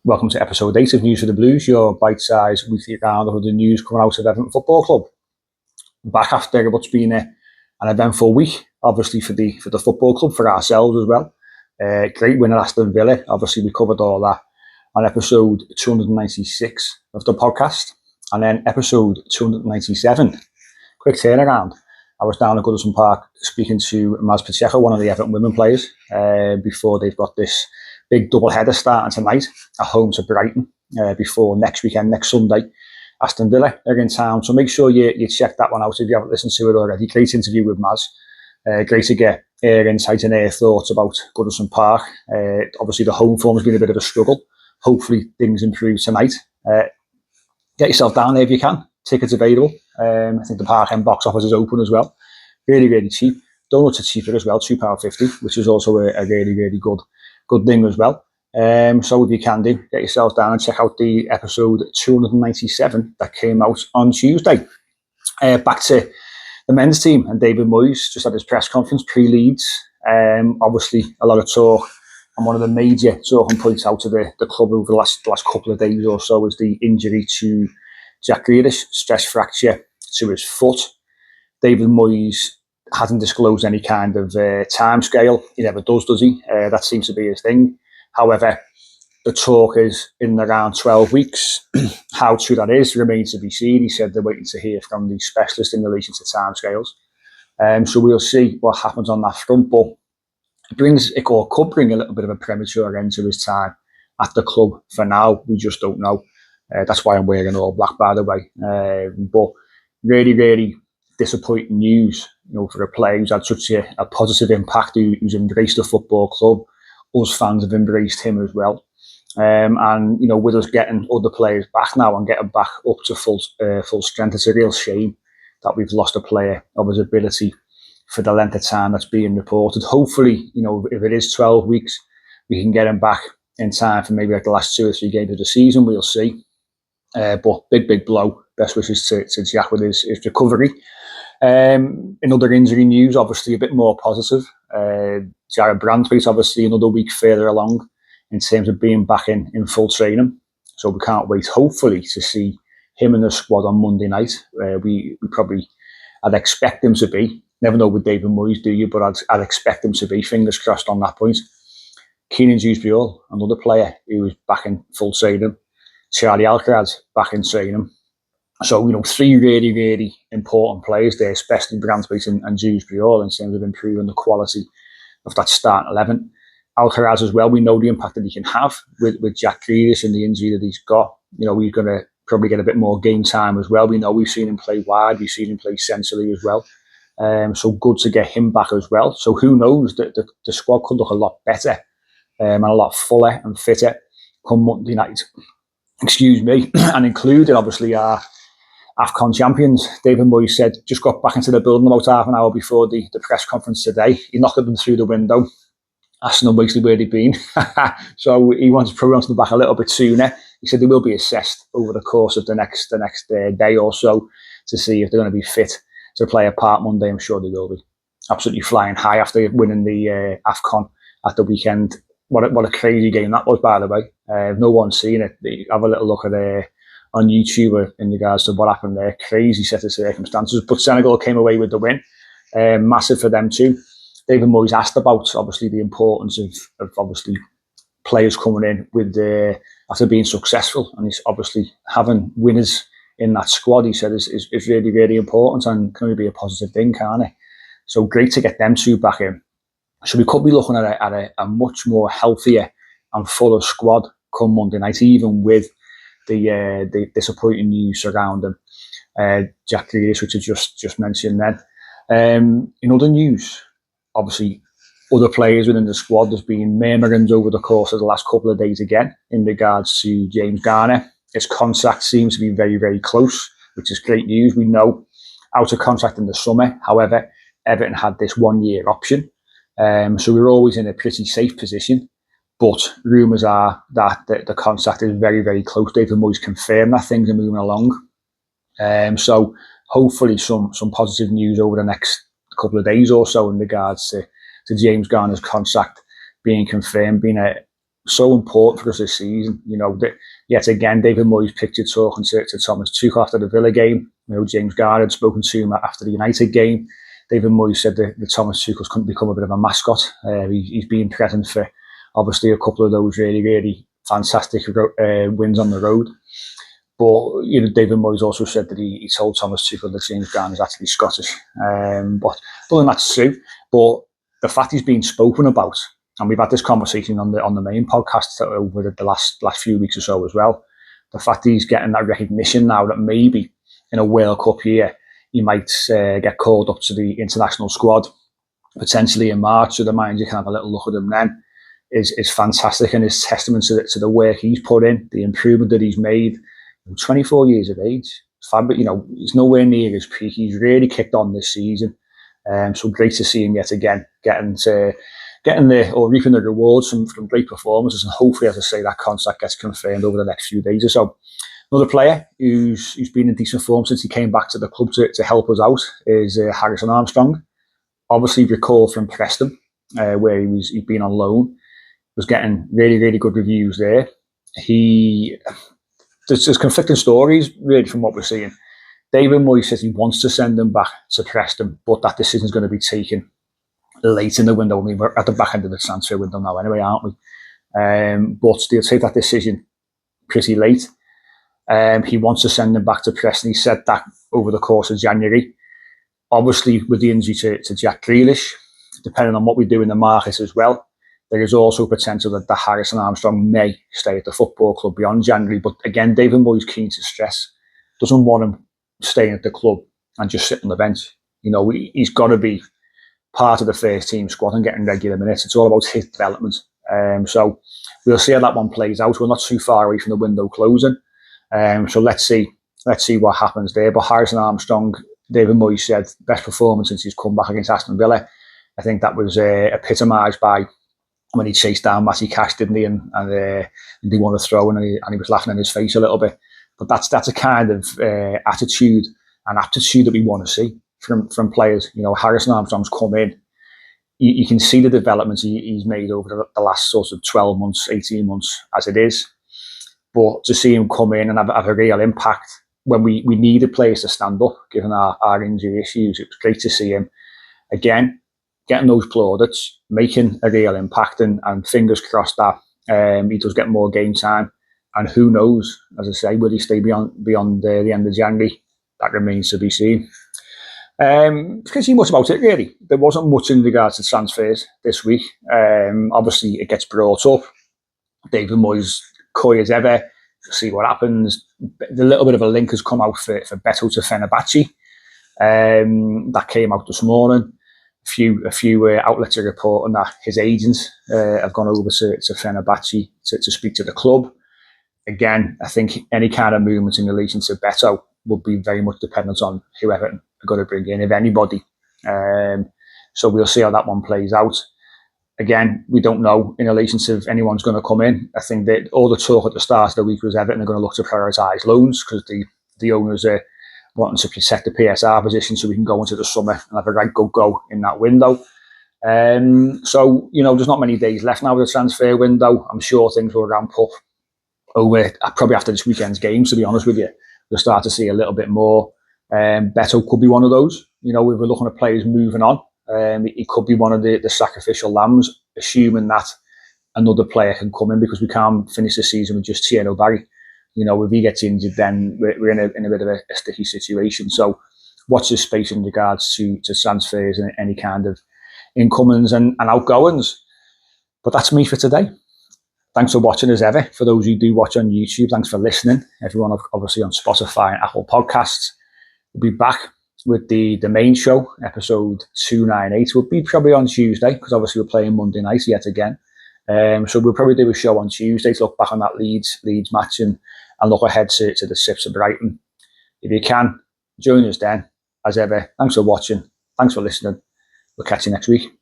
Welcome to episode 8 of News for the Blues, your bite-sized weekly roundup of the news coming out of Everton Football Club. Back after what's been an eventful week, obviously for the football club, for ourselves as well. Great win at Aston Villa. Obviously, we covered all that on episode 296 of the podcast. And then episode 297, quick turnaround. I was down at Goodison Park speaking to Maz Pacheco, one of the Everton women players, before they've got this big double header starting tonight at home to Brighton before next weekend, next Sunday. Aston Villa are in town, so make sure you check that one out if you haven't listened to it already. Great interview with Maz. Great to get her insight and her thoughts about Goodison Park. Obviously, the home form has been a bit of a struggle. Hopefully, things improve tonight. Get yourself down there if you can. Tickets available. I think the Park End box office is open as well. Really, really cheap. Donuts are cheaper as well, £2.50, which is also a really, really good thing as well. So if you can do, get yourselves down and check out the episode 297 that came out on Tuesday. Back to the men's team, and David Moyes just had his press conference pre-Leeds. Obviously, a lot of talk, and one of the major talking points out of the club over the last couple of days or so is the injury to Jack Grealish, stress fracture to his foot. David Moyes hasn't disclosed any kind of time scale. He never does he? That seems to be his thing. However, the talk is in around 12 weeks. How true that is remains to be seen. He said they're waiting to hear from the specialist in relation to time scales. So we'll see what happens on that front. But it could bring a little bit of a premature end to his time at the club. For now, we just don't know. That's why I'm wearing all black, by the way. But really, really disappointing news, for a player who's had such a positive impact, who's embraced the football club. Us fans have embraced him as well. And with us getting other players back now and getting back up to full strength, it's a real shame that we've lost a player of his ability for the length of time that's being reported. Hopefully, if it is 12 weeks, we can get him back in time for maybe like the last 2 or 3 games of the season. We'll see. But big blow. Best wishes to Jack with his recovery. In other injury news, obviously a bit more positive. Jared Branthwaite, obviously another week further along in terms of being back in full training. So we can't wait, hopefully, to see him in the squad on Monday night. I'd expect him to be. Never know with David Moyes, do you? But I'd expect him to be. Fingers crossed on that point. Dewsbury-Hall, another player who was back in full training. Charlie Alcaraz back in training. So, 3 really, really important players there, especially Branthwaite and Dewsbury-Hall, in terms of improving the quality of that starting 11. Alcaraz as well, we know the impact that he can have with Jack Grealish and the injury that he's got. He's going to probably get a bit more game time as well. We know we've seen him play wide, we've seen him play centrally as well. So good to get him back as well. So who knows, the squad could look a lot better and a lot fuller and fitter come Monday night. Excuse me, and including obviously our AFCON champions. David Moyes said, just got back into the building about half an hour before the press conference today. He knocked them through the window, asking them basically where they'd been. So he wants to probably want them back a little bit sooner. He said they will be assessed over the course of the next day or so to see if they're going to be fit to play a part Monday. I'm sure they will be. Absolutely flying high after winning the AFCON at the weekend. What a crazy game that was, by the way. If no one's seen it, have a little look at on YouTube in regards to what happened there. Crazy set of circumstances. But Senegal came away with the win. Massive for them too. David Moyes asked about, obviously, the importance of obviously players coming in with after being successful. And he's obviously having winners in that squad, he said, is really, really important and can only be a positive thing, can't it? So great to get them 2 back in. So we could be looking at a much more healthier and fuller squad come Monday night, even with the disappointing news surrounding Jack Grealish, which I just mentioned then. In other news, obviously, other players within the squad, there's been murmurings over the course of the last couple of days again in regards to James Garner. His contract seems to be very, very close, which is great news. We know out of contract in the summer. However, Everton had this 1-year option. So we were always in a pretty safe position. But rumours are that the contract is very, very close. David Moyes confirmed that things are moving along. So hopefully some positive news over the next couple of days or so in regards to James Garner's contract being confirmed, being so important for us this season. Yet again, David Moyes pictured talking to Thomas Tuchel after the Villa game. James Garner had spoken to him after the United game. David Moyes said that Thomas Tuchel's going to become a bit of a mascot. He's been present for obviously a couple of those really, really fantastic wins on the road. But David Moyes also said that he told Thomas Tuchel that James Garner is actually Scottish. But other than that's true. But the fact he's been spoken about, and we've had this conversation on the main podcast over the last few weeks or so as well. The fact he's getting that recognition now that maybe in a World Cup year he might get called up to the international squad potentially in March. So the mind you can have a little look at him then is fantastic, and is testament to the work he's put in, the improvement that he's made. 24 years of age, he's nowhere near his peak. He's really kicked on this season. So great to see him yet again reaping the rewards from great performances, and hopefully, as I say, that contract gets confirmed over the next few days or so. Another player who's been in decent form since he came back to the club to help us out is Harrison Armstrong. Obviously recalled from Preston, where he'd been on loan, was getting really, really good reviews there. There's conflicting stories really from what we're seeing. David Moyes says he wants to send him back to Preston, but that decision is going to be taken late in the window. I mean, we're at the back end of the transfer window now anyway, aren't we? But they'll take that decision pretty late. He wants to send him back to Preston. He said that over the course of January. Obviously, with the injury to Jack Grealish, depending on what we do in the market as well, there is also potential that Harrison Armstrong may stay at the football club beyond January. But again, David Moyes, keen to stress, doesn't want him staying at the club and just sitting on the bench. He's got to be part of the first team squad and getting regular minutes. It's all about his development. So we'll see how that one plays out. We're not too far away from the window closing. So let's see what happens there. But Harrison Armstrong, David Moyes said, best performance since he's come back against Aston Villa. I think that was epitomised by when he chased down Matty Cash, didn't he? And he won a throw, and he was laughing in his face a little bit. But that's a kind of attitude and aptitude that we want to see from players. Harrison Armstrong's come in. You can see the developments he's made over the last sort of 12 months, 18 months as it is. But to see him come in and have a real impact when we needed players to stand up, given our injury issues, it was great to see him again getting those plaudits, making a real impact, and fingers crossed that he does get more game time. And who knows, as I say, will he stay beyond the end of January? That remains to be seen. Can't see much about it, really. There wasn't much in regards to transfers this week. Obviously, it gets brought up. David Moyes, coy as ever, see what happens. A little bit of a link has come out for Beto to Fenerbahce. That came out this morning. A few outlets are reporting that his agents have gone over to Fenerbahce to speak to the club. Again, I think any kind of movement in relation to Beto will be very much dependent on whoever are going to bring in, if anybody. So we'll see how that one plays out. Again, we don't know in relation to if anyone's going to come in. I think that all the talk at the start of the week was Everton are going to look to prioritise loans because the owners are wanting to protect the PSR position so we can go into the summer and have a right go in that window. So, there's not many days left now of the transfer window. I'm sure things will ramp up over probably after this weekend's game, to be honest with you. We'll start to see a little bit more. Beto could be one of those. We were looking at players moving on. He could be one of the sacrificial lambs, assuming that another player can come in, because we can't finish the season with just Thierry Barry. If he gets injured, then we're in a bit of a sticky situation. So watch this space in regards to transfers and any kind of incomings and outgoings. But that's me for today. Thanks for watching as ever. For those who do watch on YouTube, thanks for listening. Everyone obviously on Spotify and Apple Podcasts. We'll be back with the main show, episode 298. We'll be probably on Tuesday, because obviously we're playing Monday night yet again. So we'll probably do a show on Tuesday to look back on that Leeds match and look ahead to the Sips of Brighton. If you can, join us then. As ever, thanks for watching. Thanks for listening. We'll catch you next week.